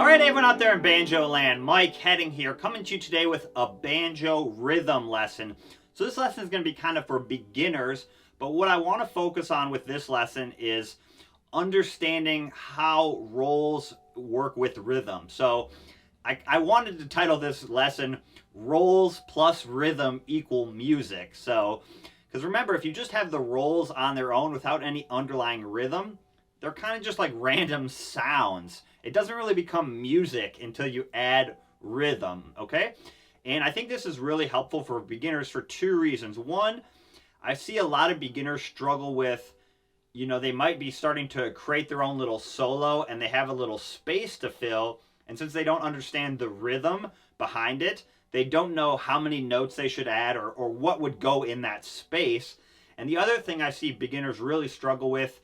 Alright everyone out there in banjo land, Mike Hedding here, coming to you today with a banjo rhythm lesson. So this lesson is going to be kind of for beginners, but what I want to focus on with this lesson is understanding how rolls work with rhythm. So I wanted to title this lesson Rolls plus Rhythm equal Music. So, because remember, if you just have the rolls on their own without any underlying rhythm, they're kind of just like random sounds. It doesn't really become music until you add rhythm, okay? And I think this is really helpful for beginners for two reasons. One, I see a lot of beginners struggle with, they might be starting to create their own little solo and they have a little space to fill. And since they don't understand the rhythm behind it, they don't know how many notes they should add or what would go in that space. And the other thing I see beginners really struggle with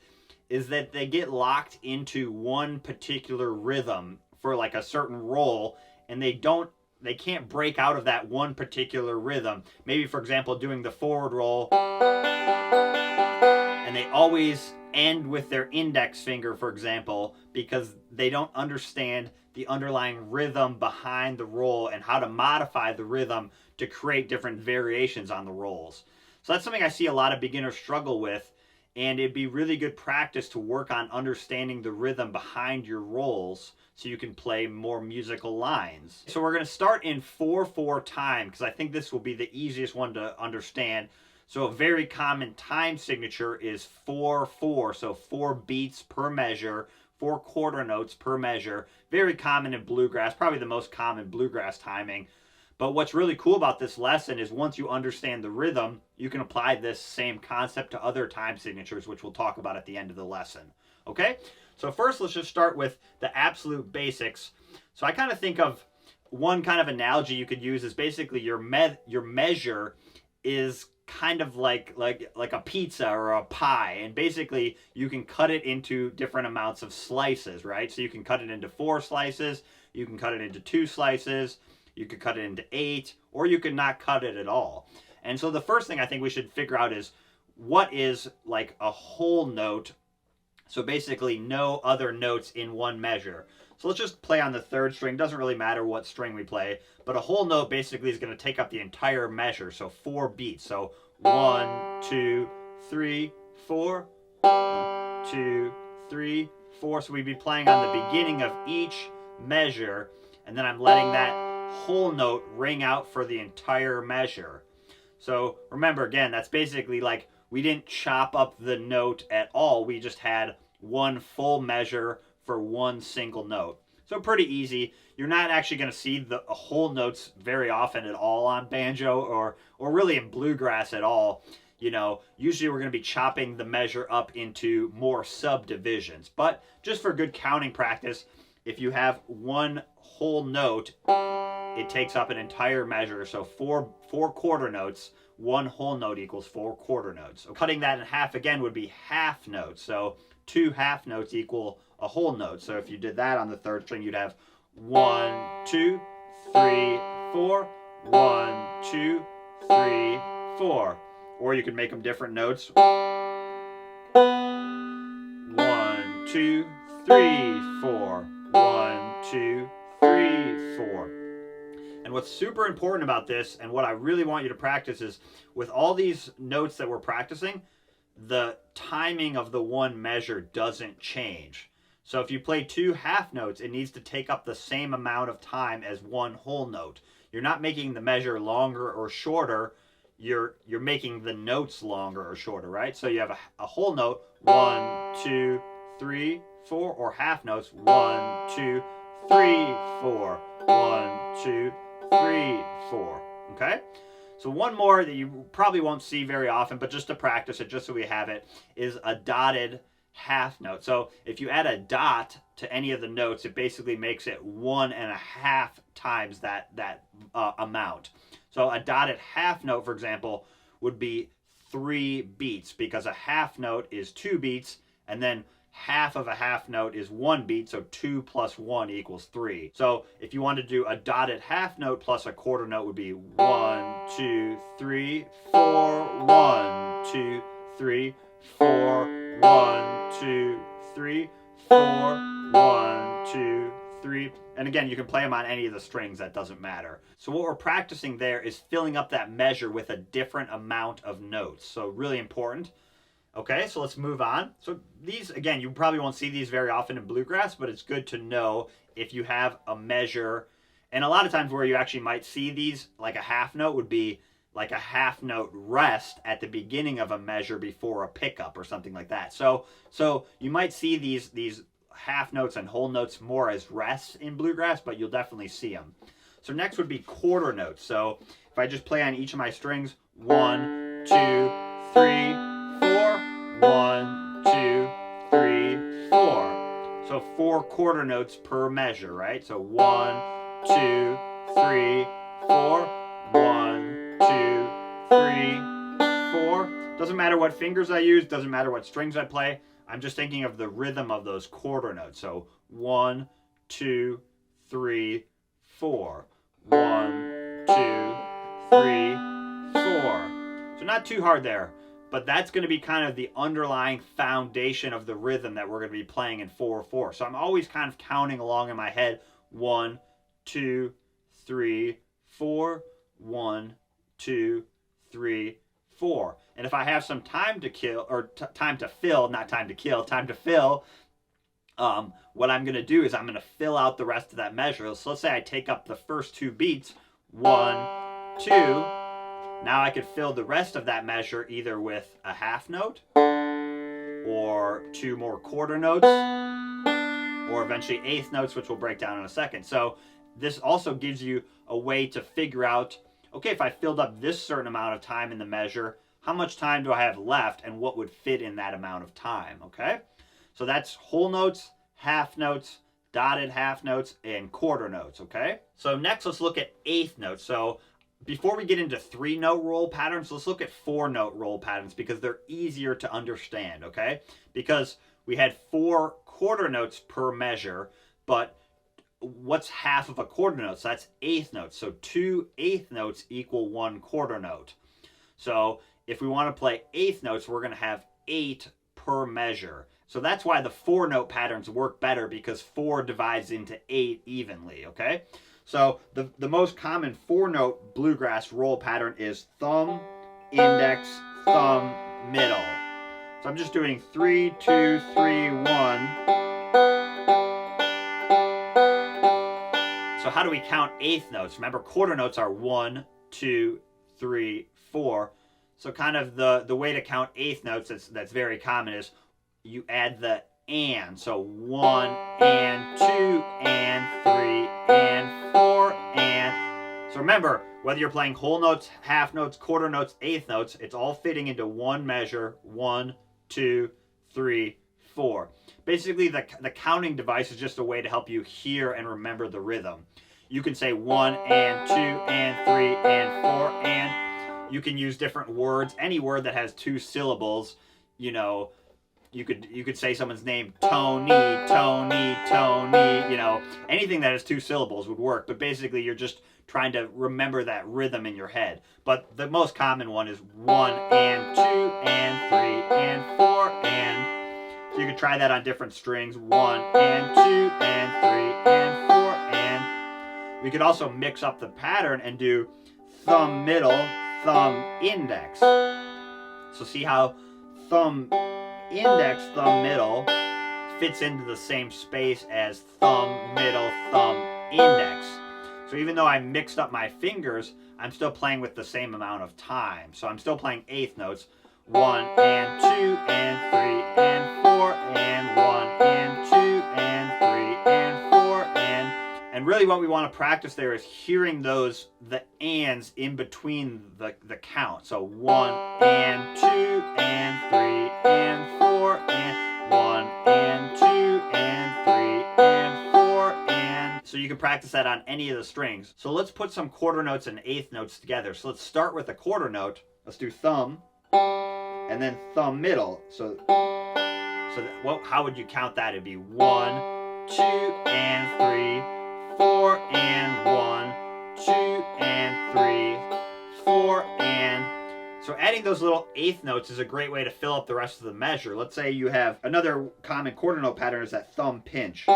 is that they get locked into one particular rhythm for like a certain roll, and they can't break out of that one particular rhythm. Maybe, for example, doing the forward roll, and they always end with their index finger, for example, because they don't understand the underlying rhythm behind the roll and how to modify the rhythm to create different variations on the rolls. So that's something I see a lot of beginners struggle with. And it'd be really good practice to work on understanding the rhythm behind your rolls so you can play more musical lines. So we're going to start in 4/4 time because I think this will be the easiest one to understand. So a very common time signature is 4/4, so 4 beats per measure, 4 quarter notes per measure. Very common in bluegrass, probably the most common bluegrass timing. But what's really cool about this lesson is once you understand the rhythm, you can apply this same concept to other time signatures, which we'll talk about at the end of the lesson. Okay? So first, let's just start with the absolute basics. So I kind of think of one kind of analogy you could use is basically your measure is kind of like a pizza or a pie, and basically you can cut it into different amounts of slices, right? So you can cut it into 4 slices, you can cut it into 2 slices, you could cut it into 8, or you could not cut it at all. And so the first thing I think we should figure out is what is like a whole note. So basically no other notes in one measure. So let's just play on the 3rd string. Doesn't really matter what string we play, but a whole note basically is going to take up the entire measure. So 4 beats. So 1, 2, 3, 4. 1, 2, 3, 4. So we'd be playing on the beginning of each measure, and then I'm letting that whole note ring out for the entire measure. So remember, again, that's basically like we didn't chop up the note at all. We just had one full measure for one single note. So pretty easy. You're not actually going to see the whole notes very often at all on banjo or really in bluegrass at all. Usually we're going to be chopping the measure up into more subdivisions. But just for good counting practice, if you have one whole note, it takes up an entire measure. So four quarter notes, one whole note equals 4 quarter notes. So cutting that in half again would be half notes. So 2 half notes equal a whole note. So if you did that on the 3rd string, you'd have 1, 2, 3, 4, 1, 2, 3, 4. Or you could make them different notes. 1, 2, 3, 4. 1, 2, 3, 4. And what's super important about this, and what I really want you to practice, is with all these notes that we're practicing, the timing of the one measure doesn't change. So if you play 2 half notes, it needs to take up the same amount of time as one whole note. You're not making the measure longer or shorter. You're making the notes longer or shorter, right? So you have a whole note, 1, 2, 3, 4, or half notes, 1, 2, 3, 4, 1, 2, 3, 4. Okay? So one more that you probably won't see very often, but just to practice it, just so we have it, is a dotted half note. So if you add a dot to any of the notes, it basically makes it 1.5 times that amount. So a dotted half note, for example, would be 3 beats, because a half note is 2 beats, and then half of a half note is 1 beat, so 2 plus 1 equals 3. So if you want to do a dotted half note plus a quarter note, would be 1, 2, 3, 4, 1, 2, 3, 4, 1, 2, 3, 4, 1, 2, 3. And again, you can play them on any of the strings, that doesn't matter. So what we're practicing there is filling up that measure with a different amount of notes. So really important. Okay, so let's move on. So these, again, you probably won't see these very often in bluegrass, but it's good to know if you have a measure. And a lot of times where you actually might see these, like a half note would be like a half note rest at the beginning of a measure before a pickup or something like that. So you might see these half notes and whole notes more as rests in bluegrass, but you'll definitely see them. So next would be quarter notes. So if I just play on each of my strings, 1, 2, 3, 4, 1, 2, 3, 4. So 4 quarter notes per measure, right? So 1, 2, 3, 4, 1, 2, 3, 4. Doesn't matter what fingers I use, doesn't matter what strings I play. I'm just thinking of the rhythm of those quarter notes. So 1, 2, 3, 4. 1, 2, 3, 4. So not too hard there, but that's going to be kind of the underlying foundation of the rhythm that we're going to be playing in 4/4. So I'm always kind of counting along in my head. 1, 2, 3, 4. 1, 2, 3, 4. And if I have some time to kill, or time to fill, not time to kill, time to fill, what I'm going to do is I'm going to fill out the rest of that measure. So let's say I take up the first 2 beats, 1, 2. Now I could fill the rest of that measure either with a half note, or 2 more quarter notes, or eventually eighth notes, which we'll break down in a second. So this also gives you a way to figure out, okay, if I filled up this certain amount of time in the measure, how much time do I have left and what would fit in that amount of time, okay? So that's whole notes, half notes, dotted half notes, and quarter notes, okay? So next, let's look at eighth notes. So before we get into 3-note roll patterns, let's look at 4-note roll patterns because they're easier to understand, okay? Because we had 4 quarter notes per measure, but what's half of a quarter note? So that's eighth notes. So 2 eighth notes equal 1 quarter note. So if we want to play eighth notes, we're going to have 8 per measure. So that's why the 4-note patterns work better, because 4 divides into 8 evenly, okay? So the most common 4-note bluegrass roll pattern is thumb, index, thumb, middle. So I'm just doing 3, 2, 3, 1. So how do we count eighth notes? Remember, quarter notes are 1, 2, 3, 4. So kind of the way to count eighth notes that's very common is you add the and. So 1 and 2 and 3 and 4 and. So remember, whether you're playing whole notes, half notes, quarter notes, eighth notes, it's all fitting into one measure. 1, 2, 3, 4. Basically, the counting device is just a way to help you hear and remember the rhythm. You can say 1 and 2 and 3 and 4 and. You can use different words. Any word that has 2 syllables, you know, you could say someone's name, Tony, Tony, Tony, you know, anything that has 2 syllables would work. But basically, you're just trying to remember that rhythm in your head. But the most common one is 1 and 2 and 3 and 4 and. So you could try that on different strings. 1 and 2 and 3 and 4 and. We could also mix up the pattern and do thumb middle, thumb index. So see how thumb index, thumb middle fits into the same space as thumb middle, thumb index. So even though I mixed up my fingers, I'm still playing with the same amount of time. So I'm still playing eighth notes. 1 and 2 and 3 and 4 and 1 and 2 and 3 and 4 and really what we want to practice there is hearing the ands in between the count. So 1 and 2 and 3 and 4 and 1 and 2 and 3 and 4 and. So you can practice that on any of the strings. So let's put some quarter notes and eighth notes together. So let's start with a quarter note. Let's do thumb and then thumb middle. How would you count that? It'd be 1, 2 and 3. 4 and 1, 2 and 3, 4 and. So adding those little eighth notes is a great way to fill up the rest of the measure. Let's say you have another common quarter note pattern is that thumb pinch.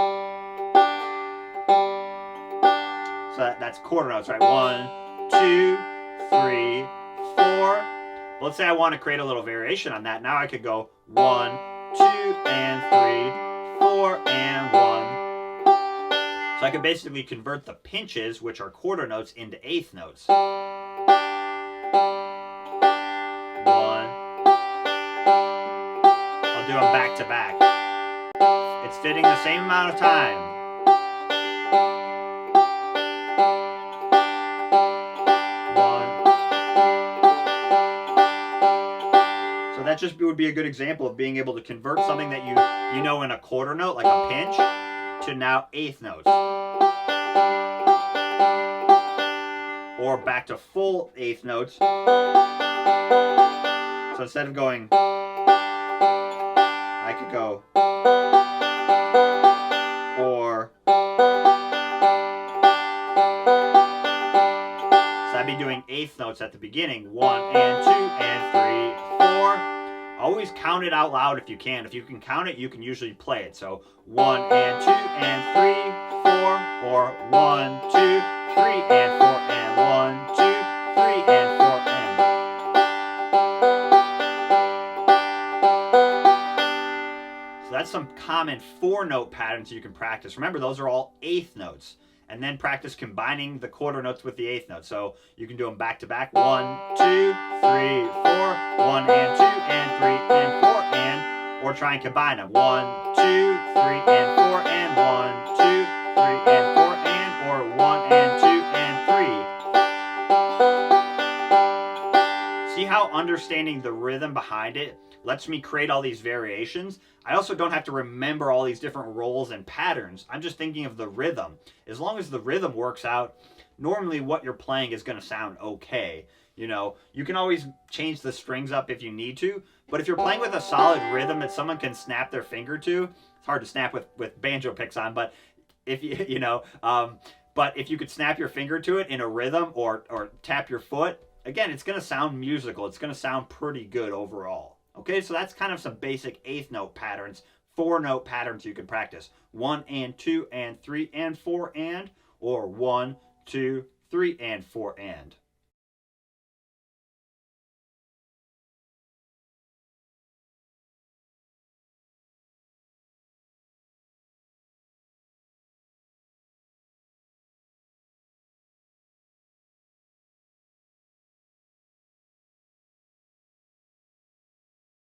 So that's quarter notes, right? 1, 2, 3, 4. Let's say I want to create a little variation on that. Now I could go 1, 2, and 3, 4, and 1. So I can basically convert the pinches, which are quarter notes, into eighth notes. 1. I'll do them back to back. It's fitting the same amount of time. 1. So that just would be a good example of being able to convert something that you know in a quarter note, like a pinch, to now eighth notes. Or back to full eighth notes. So instead of going, I could go, or, so I'd be doing eighth notes at the beginning. 1 and 2 and 3, 4. Always count it out loud if you can. If you can count it, you can usually play it. So 1 and 2 and 3, 4, or 1, 2, 3 and 4 and 1, 2, 3 and 4 and. So that's some common 4-note patterns you can practice. Remember, those are all eighth notes. And then practice combining the quarter notes with the eighth note. So you can do them back to back. 1, 2, 3, 4, 1 and 2 and 3 and 4 and, or try and combine them. 1, 2, 3 and 4 and 1, 2, 3 and 4 and, or 1 and 2 and 3. See how understanding the rhythm behind it lets me create all these variations? I also don't have to remember all these different rolls and patterns. I'm just thinking of the rhythm. As long as the rhythm works out, normally what you're playing is going to sound okay. You know, you can always change the strings up if you need to, but if you're playing with a solid rhythm that someone can snap their finger to, it's hard to snap with banjo picks on, but if you know, but if you could snap your finger to it in a rhythm or tap your foot, again, it's going to sound musical. It's going to sound pretty good overall. Okay, so that's kind of some basic eighth note patterns, 4-note patterns you can practice. 1 and 2 and 3 and 4 and, or 1, 2, 3 and 4 and.